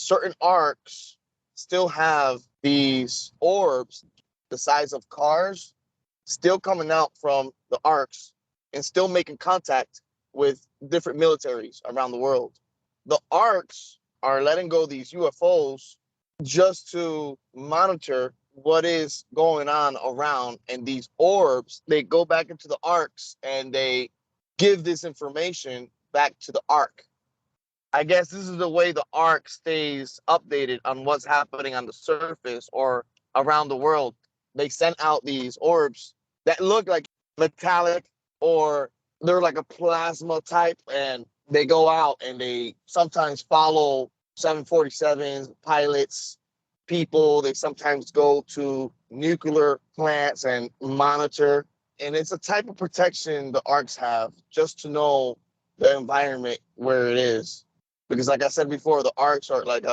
certain arcs still have these orbs the size of cars still coming out from the arcs and still making contact with different militaries around the world. The arcs are letting go these UFOs just to monitor what is going on around, and these orbs, they go back into the arcs and they give this information back to the arc. I guess this is the way the arc stays updated on what's happening on the surface or around the world. They send out these orbs that look like metallic, or they're like a plasma type, and they go out and they sometimes follow 747s, pilots, people. They sometimes go to nuclear plants and monitor. And it's a type of protection the arcs have just to know the environment where it is. Because like I said before, the arcs are like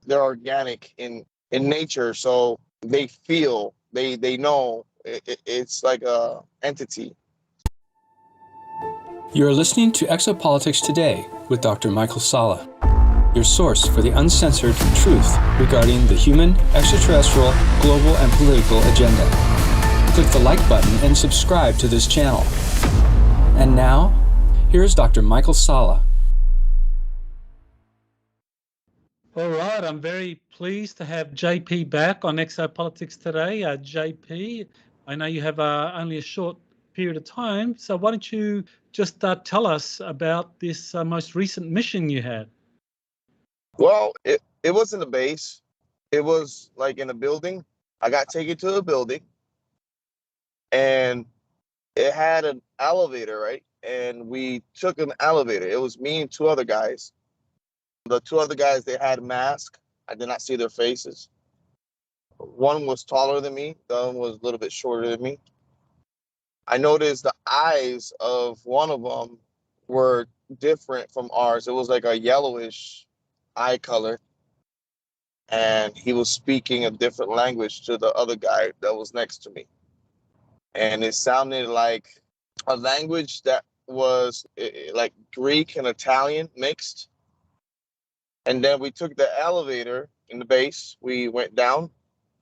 they're organic in nature. So they feel, they know it's like a entity. You're listening to Exopolitics Today with Dr. Michael Salla, your source for the uncensored truth regarding the human, extraterrestrial, global, and political agenda. Click the like button and subscribe to this channel. And now, here's Dr. Michael Salla. All right, I'm very pleased to have JP back on Exopolitics Today. JP, I know you have only a short period of time, so why don't you just tell us about this most recent mission you had? Well, it was in the base. It was like in a building. I got taken to a building, and it had an elevator, right? And we took an elevator. It was me and two other guys. The two other guys, they had masks. I did not see their faces. One was taller than me. The other one was a little bit shorter than me. I noticed the eyes of one of them were different from ours. It was like a yellowish eye color. And he was speaking a different language to the other guy that was next to me. And it sounded like a language that was like Greek and Italian mixed. And then we took the elevator in the base. We went down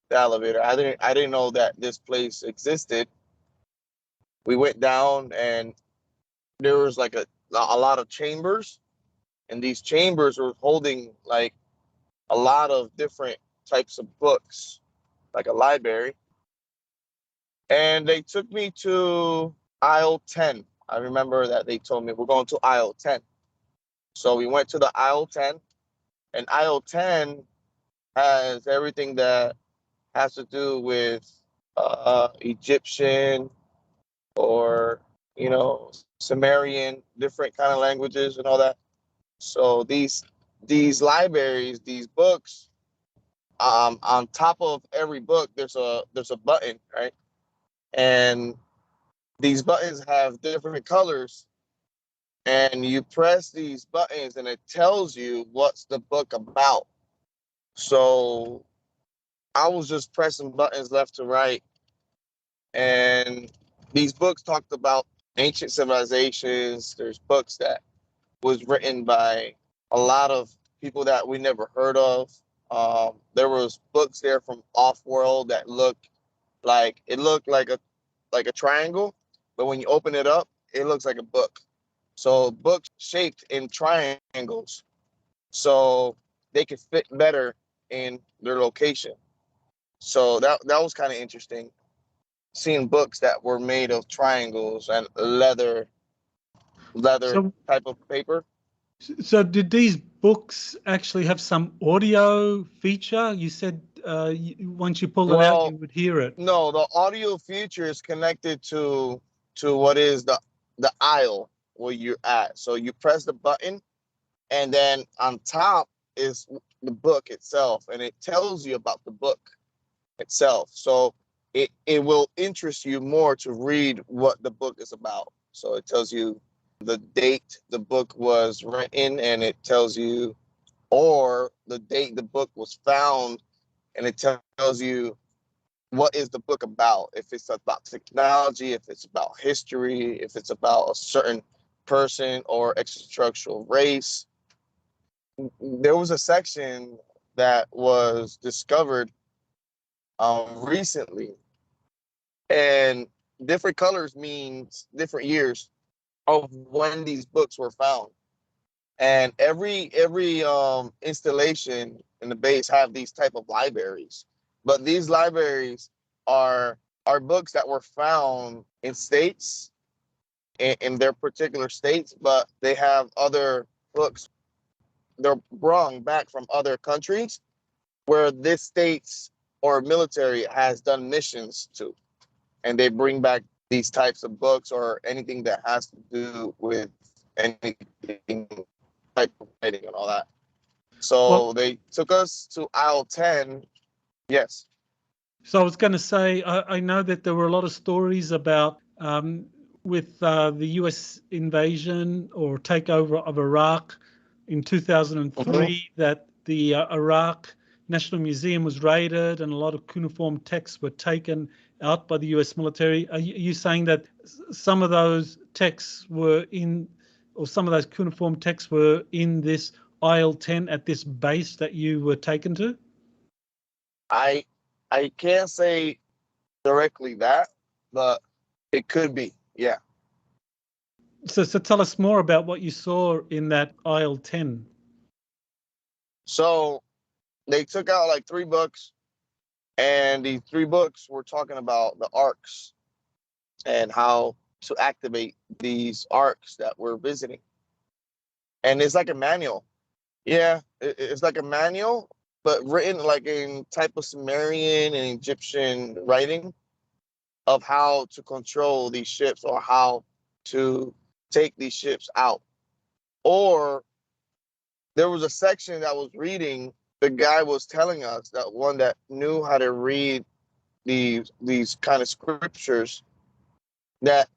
the elevator. I didn't know that this place existed. We went down, and there was like a lot of chambers, and these chambers were holding like a lot of different types of books, like a library. And they took me to aisle 10. I remember that they told me we're going to aisle 10. So we went to the aisle 10. And aisle 10 has everything that has to do with Egyptian or, Sumerian, different kind of languages and all that. So these libraries, these books, on top of every book, there's a button, right? And these buttons have different colors. And you press these buttons and it tells you what's the book about. So I was just pressing buttons left to right. And these books talked about ancient civilizations. There's books that was written by a lot of people that we never heard of. There was books there from off-world that looked like a triangle, but when you open it up, it looks like a book. So books shaped in triangles, so they could fit better in their location. So that was kind of interesting, seeing books that were made of triangles and leather type of paper. So did these books actually have some audio feature? You said once you pull it out, you would hear it. No, the audio feature is connected to what is the aisle where you're at. So you press the button, and then on top is the book itself, and it tells you about the book itself. So it will interest you more to read what the book is about. So it tells you the date the book was written, and it tells you, or the date the book was found, and it tells you what is the book about. If it's about technology, if it's about history, if it's about a certain person or extraterrestrial race. there was a section that was discovered recently, and different colors means different years of when these books were found. And every installation in the base have these type of libraries, but these libraries are books that were found in states, in their particular states, but they have other books. They're brought back from other countries where this states or military has done missions to, and they bring back these types of books or anything that has to do with anything type of writing and all that. So Well, they took us to aisle 10. Yes. so I was going to say, I know that there were a lot of stories about with the US invasion or takeover of Iraq in 2003, that the Iraq National Museum was raided and a lot of cuneiform texts were taken out by the US military. Are you saying that some of those texts were in, or some of those cuneiform texts were in this aisle 10 at this base that you were taken to? I can't say directly that, but it could be. Yeah. So tell us more about what you saw in that aisle 10. So they took out like 3 books, and these 3 books were talking about the arcs and how to activate these arcs that we're visiting. And it's like a manual. Yeah, it's like a manual, but written like in type of Sumerian and Egyptian writing of how to control these ships or how to take these ships out. Or there was a section that was reading, the guy was telling us, that one that knew how to read these kind of scriptures, that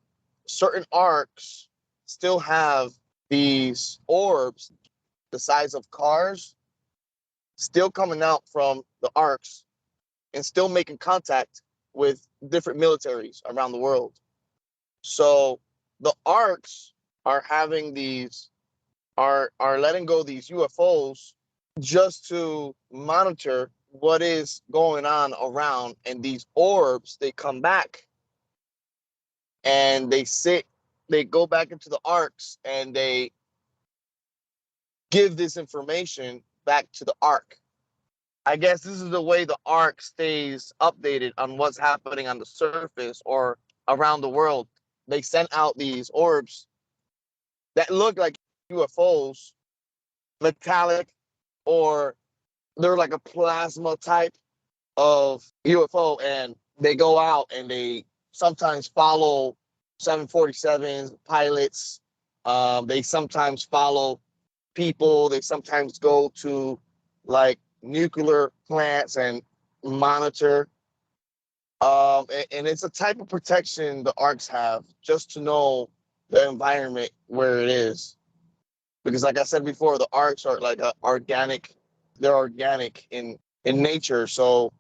certain arcs still have these orbs the size of cars still coming out from the arcs and still making contact with different militaries around the world. So the arcs are having these, are letting go these UFOs just to monitor what is going on around. And these orbs, they come back and they go back into the arcs and they give this information back to the arc. I guess this is the way the arc stays updated on what's happening on the surface or around the world. They sent out these orbs that look like UFOs, metallic, or they're like a plasma type of UFO, and they go out and they sometimes follow 747s, pilots. They sometimes follow people. They sometimes go to like nuclear plants and monitor. And it's a type of protection the arcs have, just to know the environment where it is. Because like I said before, the arcs are like they're organic in nature. So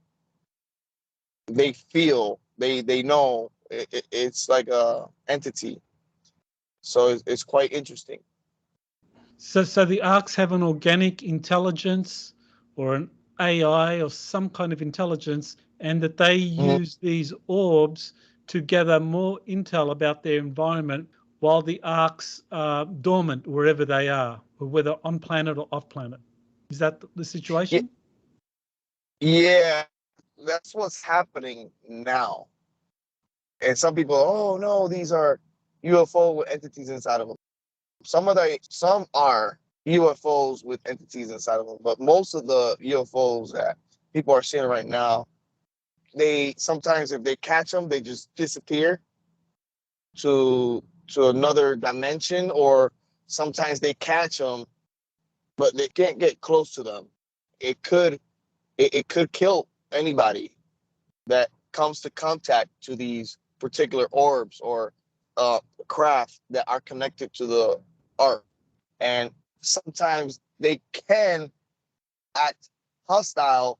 they feel, they know it's like a entity. So it's quite interesting. So the arcs have an organic intelligence or an AI or some kind of intelligence, and that they use these orbs to gather more intel about their environment while the arcs are dormant wherever they are, or whether on planet or off planet. Is that the situation? Yeah, that's what's happening now. And some people, oh no, these are UFO with entities inside of them. Some are UFOs with entities inside of them, but most of the UFOs that people are seeing right now, they sometimes, if they catch them, they just disappear to another dimension, or sometimes they catch them, but they can't get close to them. It could kill anybody that comes to contact to these particular orbs or craft that are connected to the arc. And sometimes they can act hostile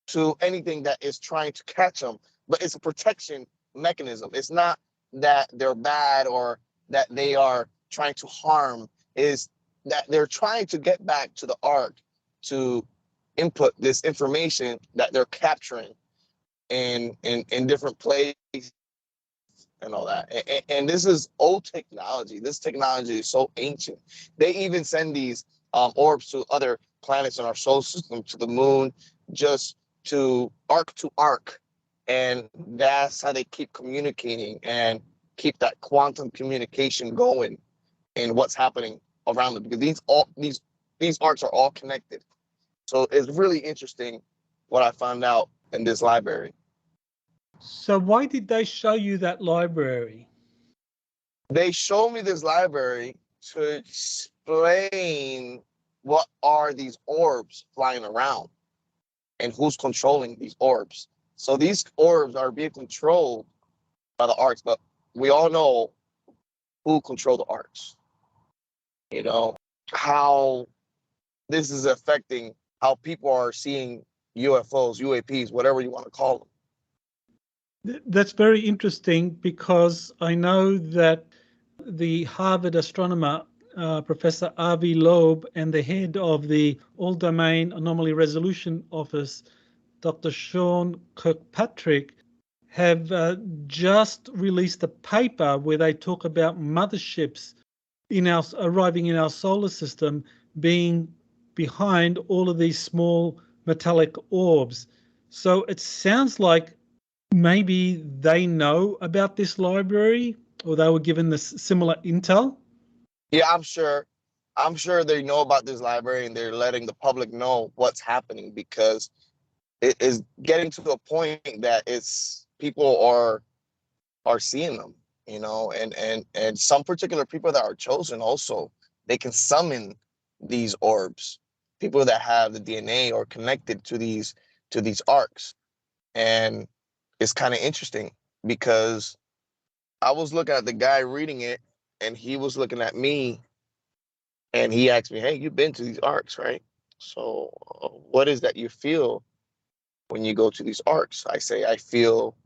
to anything that is trying to catch them, but it's a protection mechanism. It's not that they're bad or that they are trying to harm. Is that they're trying to get back to the ark to input this information that they're capturing in different places and all that. And this is old technology. This technology is so ancient. They even send these orbs to other planets in our solar system, to the moon, just to arc. And that's how they keep communicating and keep that quantum communication going and what's happening around them, because these arcs are all connected. So it's really interesting what I found out in this library. So why did they show you that library? They showed me this library to explain what are these orbs flying around and who's controlling these orbs. So these orbs are being controlled by the arcs, but we all know who control the arcs. You know, how this is affecting how people are seeing UFOs, UAPs, whatever you want to call them. That's very interesting, because I know that the Harvard astronomer, Professor R.V. Loeb, and the head of the All-Domain Anomaly Resolution Office, Dr. Sean Kirkpatrick, have just released a paper where they talk about motherships arriving in our solar system being behind all of these small metallic orbs. So it sounds like maybe they know about this library, or they were given this similar intel. Yeah, I'm sure they know about this library, and they're letting the public know what's happening, because it is getting to a point that people are seeing them, you know, and some particular people that are chosen also, they can summon these orbs, people that have the DNA or connected to these arcs. And it's kind of interesting, because I was looking at the guy reading it, and he was looking at me, and he asked me, "Hey, you've been to these arcs, right? So what is that you feel when you go to these arcs?" I say, "I feel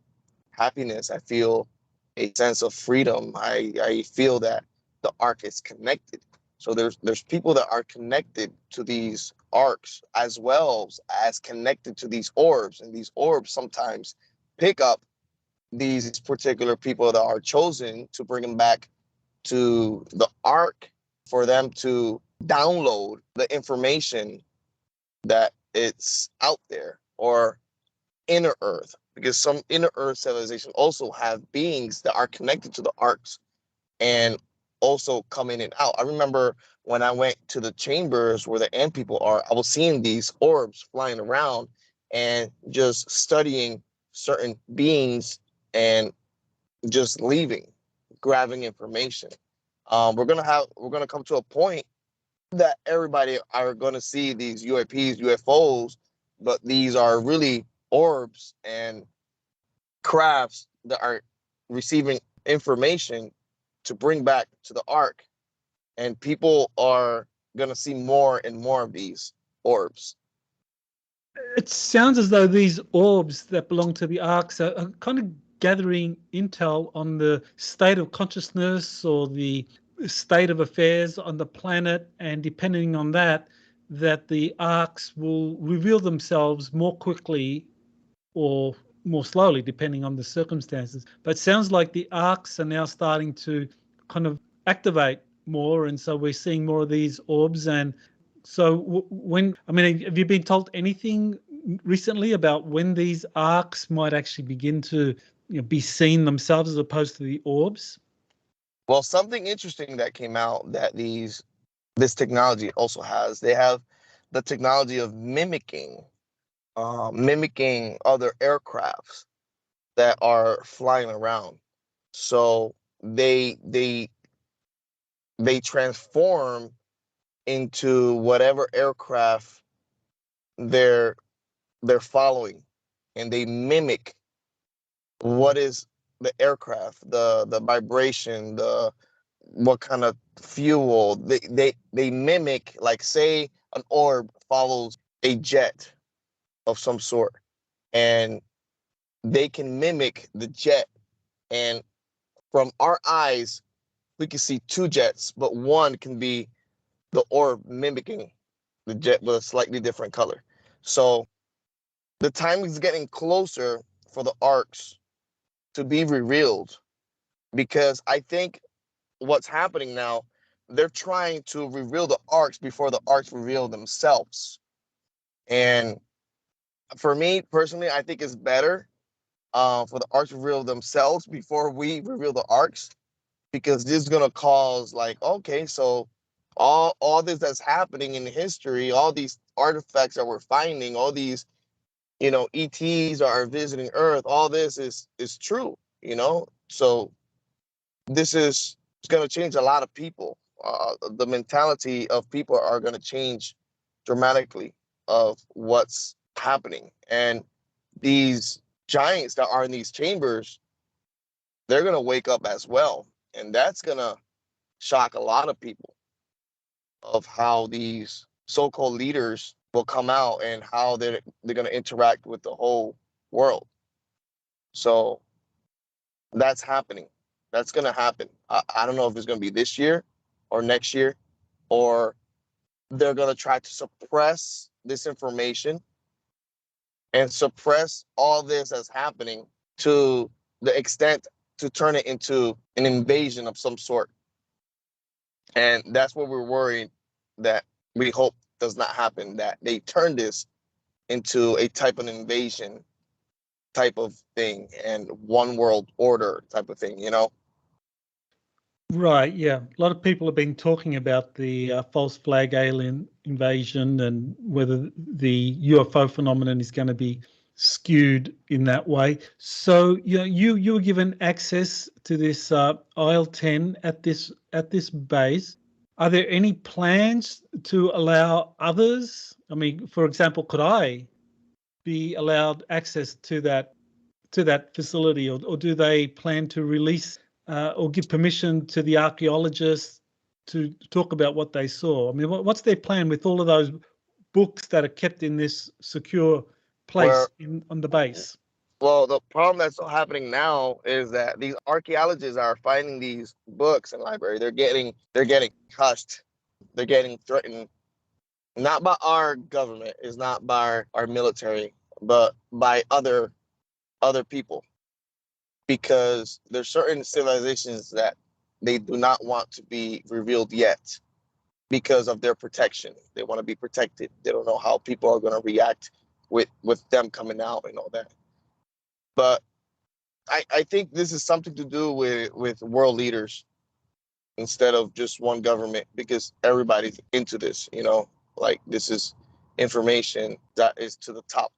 happiness. I feel a sense of freedom. I feel that the arc is connected." So there's people that are connected to these arcs as well as connected to these orbs, and these orbs sometimes pick up these particular people that are chosen to bring them back to the arc for them to download the information that it's out there, or inner earth, because some inner earth civilization also have beings that are connected to the arcs and also come in and out. I remember when I went to the chambers where the ant people are, I was seeing these orbs flying around and just studying certain beings and just leaving, grabbing information. We're gonna come to a point that everybody are gonna see these UAPs, UFOs, but these are really orbs and crafts that are receiving information to bring back to the ark, and people are gonna see more and more of these orbs. It sounds as though these orbs that belong to the arcs are kind of gathering intel on the state of consciousness or the state of affairs on the planet, and depending on that the arcs will reveal themselves more quickly or more slowly, depending on the circumstances. But it sounds like the arcs are now starting to kind of activate more, and so we're seeing more of these orbs. And so have you been told anything recently about when these arcs might actually begin to be seen themselves as opposed to the orbs? Well, something interesting that came out that this technology also has, they have the technology of mimicking other aircrafts that are flying around. So they transform into whatever aircraft they're following, and they mimic what is the aircraft, the vibration, what kind of fuel. They mimic, like, say an orb follows a jet of some sort, and they can mimic the jet, and from our eyes we can see two jets, but one can be the orb mimicking the jet with a slightly different color. So the time is getting closer for the arcs to be revealed, because I think what's happening now, they're trying to reveal the arcs before the arcs reveal themselves. And for me personally, I think it's better for the arcs to reveal themselves before we reveal the arcs, because this is gonna cause like, okay, so all this that's happening in history, all these artifacts that we're finding, all these, ETs are visiting Earth, all this is true, So this is going to change a lot of people. The mentality of people are going to change dramatically of what's happening. And these giants that are in these chambers, they're going to wake up as well. And that's going to shock a lot of people of how these so-called leaders will come out and how they're going to interact with the whole world. So that's happening. That's going to happen. I don't know if it's going to be this year or next year, or they're going to try to suppress this information and suppress all this that's happening to the extent to turn it into an invasion of some sort. And that's what we're worried that we hope does not happen, that they turn this into a type of invasion type of thing and one world order type of thing, Right, yeah. A lot of people have been talking about the false flag alien invasion and whether the UFO phenomenon is going to be skewed in that way. So you were given access to this IL-10 at this base. Are there any plans to allow others? I mean, for example, could I be allowed access to that facility, or do they plan to release or give permission to the archaeologists to talk about what they saw? I mean, what's their plan with all of those books that are kept in this secure place on the base? Well, the problem that's happening now is that these archaeologists are finding these books in the library. They're getting hushed. They're getting threatened, not by our government, it's not by our military, but by other people, because there's certain civilizations that they do not want to be revealed yet because of their protection. They want to be protected. They don't know how people are going to react with them coming out and all that. But I think this is something to do with world leaders instead of just one government, because everybody's into this, like this is information that is to the top.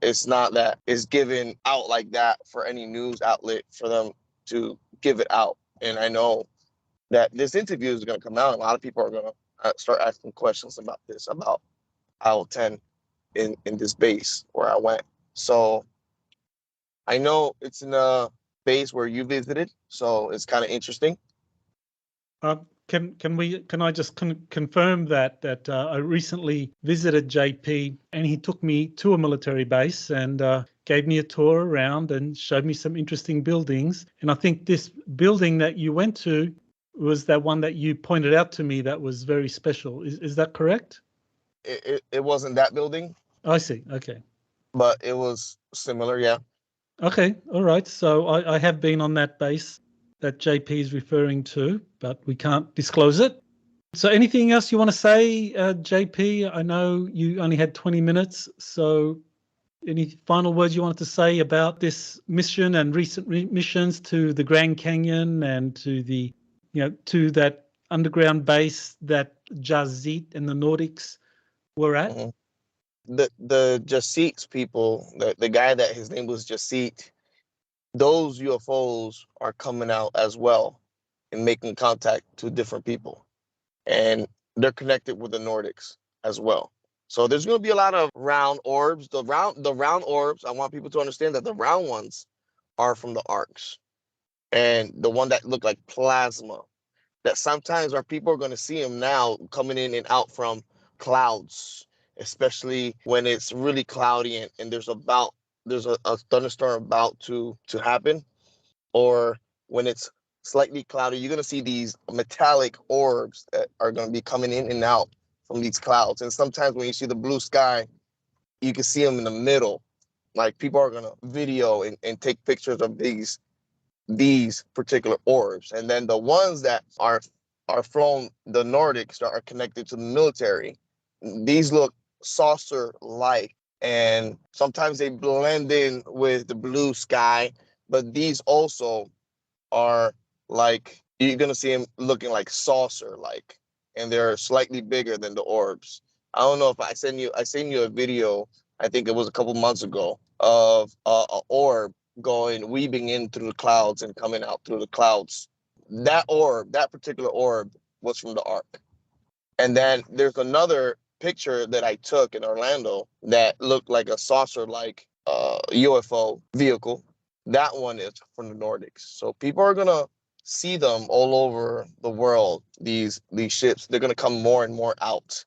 It's not that it's given out like that for any news outlet for them to give it out. And I know that this interview is going to come out. A lot of people are going to start asking questions about this, about IL-10 in this base where I went. So I know it's in a base where you visited, so it's kind of interesting. Can I just confirm that I recently visited JP and he took me to a military base and gave me a tour around and showed me some interesting buildings. And I think this building that you went to was that one that you pointed out to me that was very special. Is that correct? It wasn't that building. I see. Okay. But it was similar, yeah. Okay. All right. So I have been on that base that JP is referring to, but we can't disclose it. So anything else you want to say, JP? I know you only had 20 minutes. So any final words you wanted to say about this mission and recent missions to the Grand Canyon and to the, to that underground base that Jazit and the Nordics were at? Mm-hmm. The Jasit people, the guy that his name was Jasit, those UFOs are coming out as well and making contact to different people. And they're connected with the Nordics as well. So there's going to be a lot of round orbs. The round orbs, I want people to understand that the round ones are from the arcs. And the one that look like plasma, that sometimes our people are going to see them now coming in and out from clouds, especially when it's really cloudy and there's a thunderstorm about to happen, or when it's slightly cloudy, you're going to see these metallic orbs that are going to be coming in and out from these clouds. And sometimes when you see the blue sky, you can see them in the middle. Like people are going to video and take pictures of these particular orbs. And then the ones that are flown, the Nordics that are connected to the military, these look saucer-like. And sometimes they blend in with the blue sky, but these also are like, you're going to see them looking like saucer-like, and they're slightly bigger than the orbs. I don't know if I sent you a video, I think it was a couple months ago, of a orb weaving in through the clouds and coming out through the clouds. That particular orb was from the Ark. And then there's another picture that I took in Orlando that looked like a saucer-like UFO vehicle. That one is from the Nordics. So people are gonna see them all over the world. These ships, they're gonna come more and more out.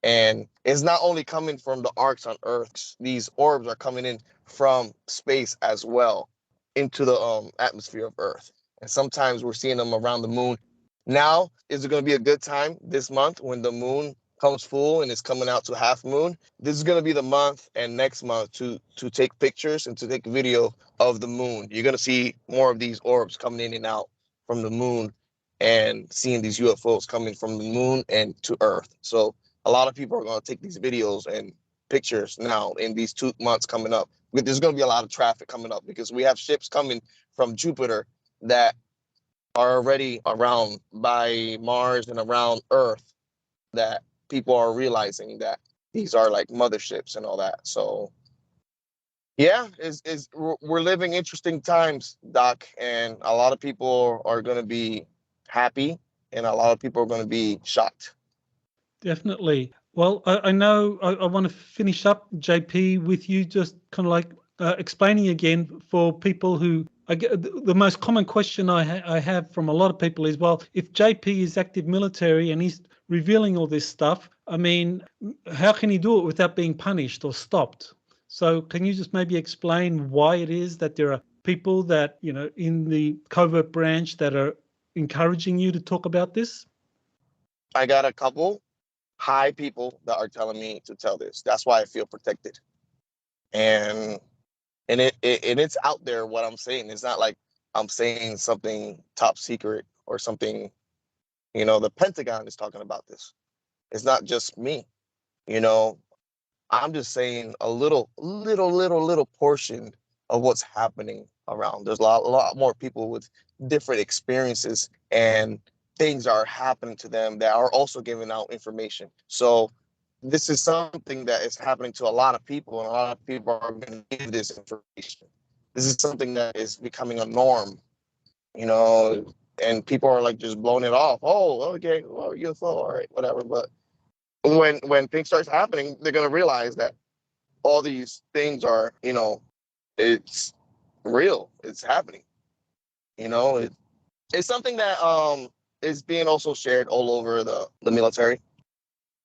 And it's not only coming from the arcs on Earth. These orbs are coming in from space as well into the atmosphere of Earth. And sometimes we're seeing them around the moon. Now, is it going to be a good time this month when the moon comes full and it's coming out to half moon? This is going to be the month and next month to take pictures and to take video of the moon. You're going to see more of these orbs coming in and out from the moon and seeing these UFOs coming from the moon and to Earth. So a lot of people are going to take these videos and pictures now in these 2 months coming up. There's going to be a lot of traffic coming up because we have ships coming from Jupiter that are already around by Mars and around Earth, that people are realizing that these are like motherships and all that. So yeah, we're living interesting times, Doc, and a lot of people are going to be happy and a lot of people are going to be shocked. Definitely. Well, I know I want to finish up, JP, with you just kind of like explaining again for people who, the most common question I have from a lot of people is, well, if JP is active military and he's revealing all this stuff, I mean, how can he do it without being punished or stopped? So can you just maybe explain why it is that there are people that, in the covert branch that are encouraging you to talk about this? I got a couple high people that are telling me to tell this. That's why I feel protected. And it's out there what I'm saying. It's not like I'm saying something top secret or something, the Pentagon is talking about this. It's not just me, I'm just saying a little portion of what's happening around. There's a lot more people with different experiences and things are happening to them that are also giving out information. So this is something that is happening to a lot of people, and a lot of people are going to give this information. This is something that is becoming a norm, and people are like just blowing it off. Oh, okay, well, UFO, all right, whatever. But when things starts happening, they're going to realize that all these things are, it's real. It's happening. It's something that is being also shared all over the military.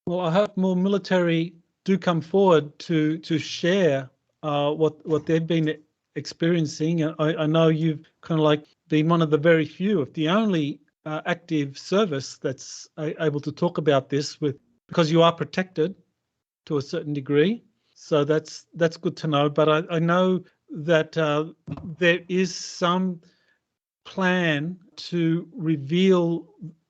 Well, I hope more military do come forward to share what they've been experiencing. I know you've kind of like been one of the very few, if the only active service that's able to talk about this because you are protected to a certain degree. So that's good to know. But I know that there is some plan to reveal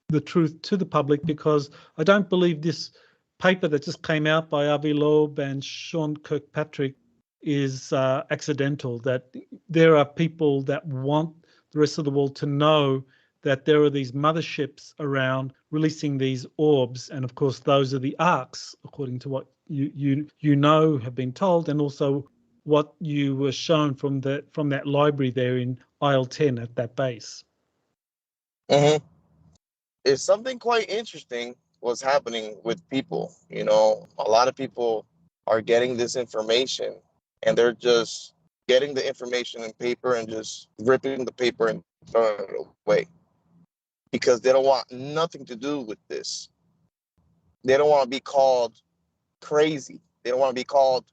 the truth to the public, because I don't believe this paper that just came out by Avi Loeb and Sean Kirkpatrick is accidental, that there are people that want the rest of the world to know that there are these motherships around releasing these orbs. And of course, those are the arcs, according to what you have been told, and also what you were shown from that library there in aisle 10 at that base. Mm-hmm. It's something quite interesting what's happening with people. A lot of people are getting this information and they're just getting the information in paper and just ripping the paper and throwing it away because they don't want nothing to do with this. They don't want to be called crazy. They don't want to be called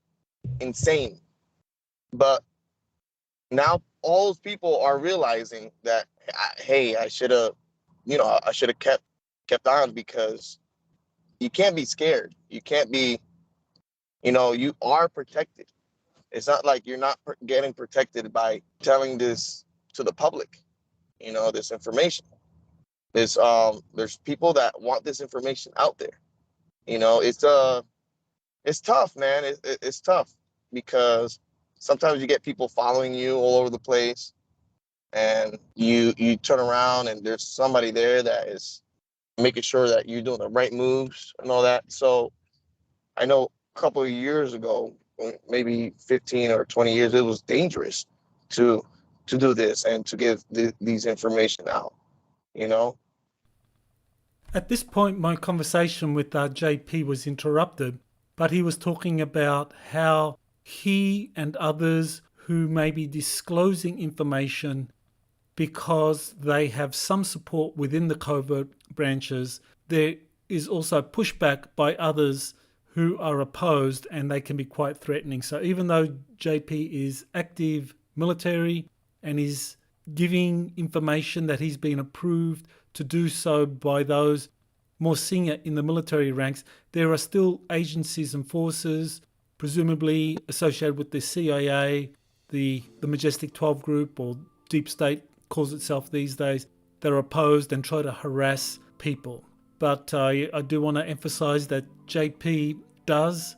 insane. But now all those people are realizing that, hey, I should have, I should have kept on, because you can't be scared. You can't be, you are protected. It's not like you're not getting protected by telling this to the public, this information. There's people that want this information out there. It's tough, man. It's tough, because sometimes you get people following you all over the place, and you turn around and there's somebody there that is making sure that you're doing the right moves and all that. So I know a couple of years ago, maybe 15 or 20 years, it was dangerous to do this and to give these information out, At this point, my conversation with JP was interrupted, but he was talking about how he and others who may be disclosing information because they have some support within the covert branches, there is also pushback by others who are opposed, and they can be quite threatening. So even though JP is active military and is giving information that he's been approved to do so by those more senior in the military ranks, there are still agencies and forces, presumably associated with the CIA, the Majestic 12 group, or Deep State calls itself these days, that are opposed and try to harass people. But I do want to emphasize that JP does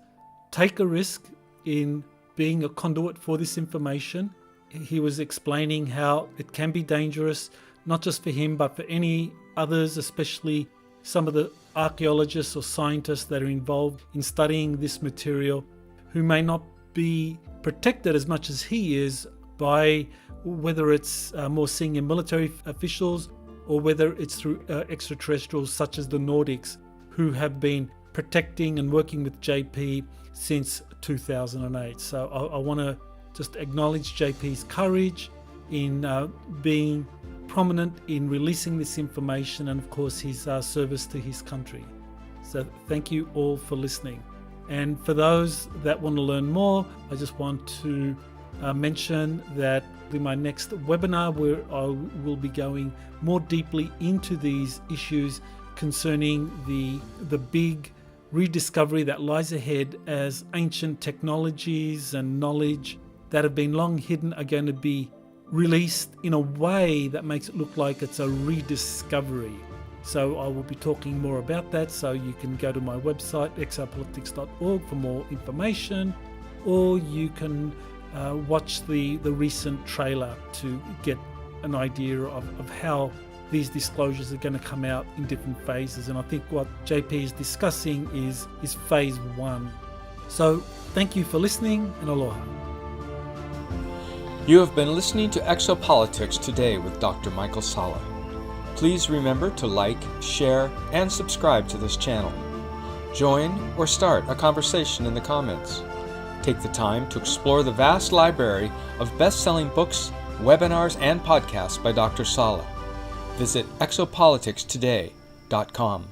take a risk in being a conduit for this information. He was explaining how it can be dangerous, not just for him, but for any others, especially some of the archaeologists or scientists that are involved in studying this material, who may not be protected as much as he is by whether it's more senior military officials or whether it's through extraterrestrials such as the Nordics, who have been protecting and working with JP since 2008. So I want to just acknowledge JP's courage in being prominent in releasing this information, and of course his service to his country. So thank you all for listening. And for those that want to learn more, I just want to mention that in my next webinar, where I will be going more deeply into these issues concerning the big rediscovery that lies ahead, as ancient technologies and knowledge that have been long hidden are going to be released in a way that makes it look like it's a rediscovery. So I will be talking more about that, so you can go to my website exopolitics.org for more information, or you can watch the recent trailer to get an idea of how these disclosures are going to come out in different phases. And I think what JP is discussing is phase 1. So thank you for listening, and aloha. You have been listening to Exopolitics Today with Dr. Michael Salla. Please remember to like, share, and subscribe to this channel. Join or start a conversation in the comments. Take the time to explore the vast library of best-selling books, webinars, and podcasts by Dr. Salla. Visit exopoliticstoday.com.